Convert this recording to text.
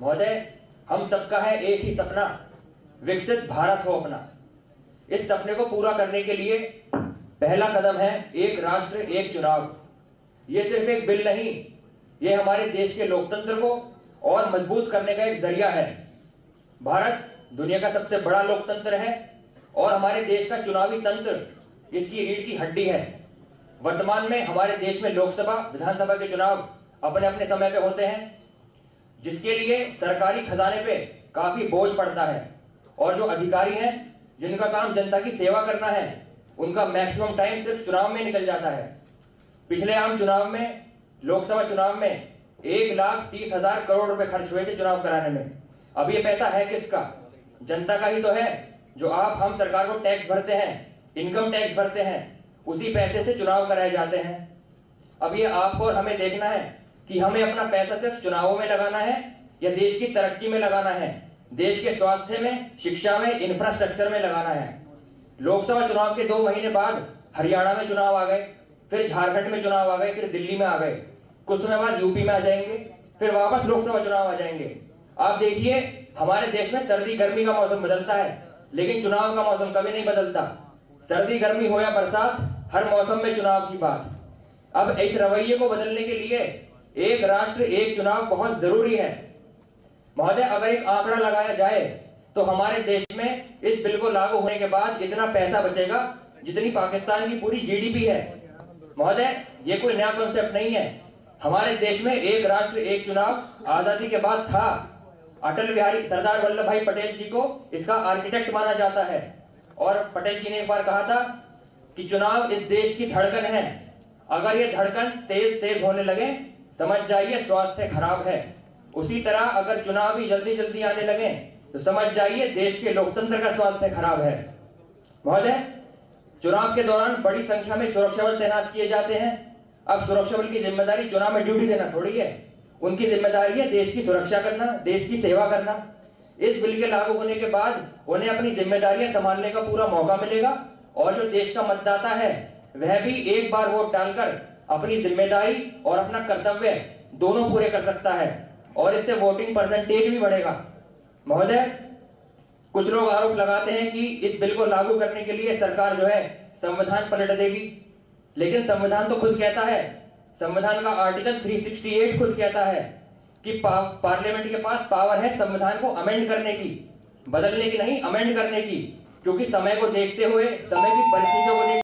महोदय, हम सबका है एक ही सपना, विकसित भारत हो अपना। इस सपने को पूरा करने के लिए पहला कदम है एक राष्ट्र एक चुनाव। ये सिर्फ एक बिल नहीं, ये हमारे देश के लोकतंत्र को और मजबूत करने का एक जरिया है। भारत दुनिया का सबसे बड़ा लोकतंत्र है और हमारे देश का चुनावी तंत्र इसकी रीढ़ की हड्डी है। वर्तमान में हमारे देश में लोकसभा, विधानसभा के चुनाव अपने अपने समय पे होते हैं, जिसके लिए सरकारी खजाने पे काफी बोझ पड़ता है और जो अधिकारी हैं जिनका काम जनता की सेवा करना है, उनका मैक्सिमम टाइम सिर्फ चुनाव में निकल जाता है। पिछले आम चुनाव में, लोकसभा चुनाव में 1,30,000 करोड़ रुपए खर्च हुए थे चुनाव कराने में। अब ये पैसा है किसका? जनता का ही तो है। जो हम सरकार को टैक्स भरते हैं, इनकम टैक्स भरते हैं, उसी पैसे से चुनाव कराए जाते हैं। अब ये आपको और हमें देखना है कि हमें अपना पैसा सिर्फ चुनावों में लगाना है या देश की तरक्की में लगाना है, देश के स्वास्थ्य में, शिक्षा में, इंफ्रास्ट्रक्चर में लगाना है। लोकसभा चुनाव के 2 महीने बाद हरियाणा में चुनाव आ गए, फिर झारखंड में चुनाव आ गए, फिर दिल्ली में आ गए, कुछ समय बाद यूपी में आ जाएंगे, फिर वापस लोकसभा चुनाव आ जाएंगे। आप देखिए, हमारे देश में सर्दी गर्मी का मौसम बदलता है, लेकिन चुनाव का मौसम कभी नहीं बदलता। सर्दी गर्मी हो या बरसात, हर मौसम में चुनाव की बात। अब इस रवैये को बदलने के लिए एक राष्ट्र एक चुनाव बहुत जरूरी है। महोदय, अगर एक आंकड़ा लगाया जाए तो हमारे देश में इस बिल को लागू होने के बाद इतना पैसा बचेगा जितनी पाकिस्तान की पूरी जीडीपी है। महोदय, ये कोई नया कॉन्सेप्ट नहीं है। हमारे देश में एक राष्ट्र एक चुनाव आजादी के बाद था। अटल बिहारी सरदार वल्लभ भाई पटेल जी को इसका आर्किटेक्ट माना जाता है और पटेल जी ने एक बार कहा था कि चुनाव इस देश की धड़कन है। अगर ये धड़कन तेज तेज होने लगे, समझ जाइए स्वास्थ्य खराब है। उसी तरह अगर चुनाव भी जल्दी जल्दी आने लगे तो समझ जाइए देश के लोकतंत्र का स्वास्थ्य खराब है। महोदय, चुनाव के दौरान बड़ी संख्या में सुरक्षा बल तैनात किए जाते हैं। अब सुरक्षा बल की जिम्मेदारी चुनाव में ड्यूटी देना थोड़ी है, उनकी जिम्मेदारी है देश की सुरक्षा करना, देश की सेवा करना। इस बिल के लागू होने के बाद उन्हें अपनी जिम्मेदारियां संभालने का पूरा मौका मिलेगा और जो देश का मतदाता है वह भी एक बार वोट डालकर अपनी जिम्मेदारी और अपना कर्तव्य दोनों पूरे कर सकता है और इससे वोटिंग परसेंटेज भी बढ़ेगा। महोदय, कुछ लोग आरोप लगाते हैं कि इस बिल को लागू करने के लिए सरकार जो है संविधान पलट देगी, लेकिन संविधान तो खुद कहता है, संविधान का आर्टिकल 368 खुद कहता है कि पार्लियामेंट के पास पावर है संविधान को अमेंड करने की, बदलने की नहीं, अमेंड करने की। क्योंकि समय को देखते हुए, समय की परिस्थितियों को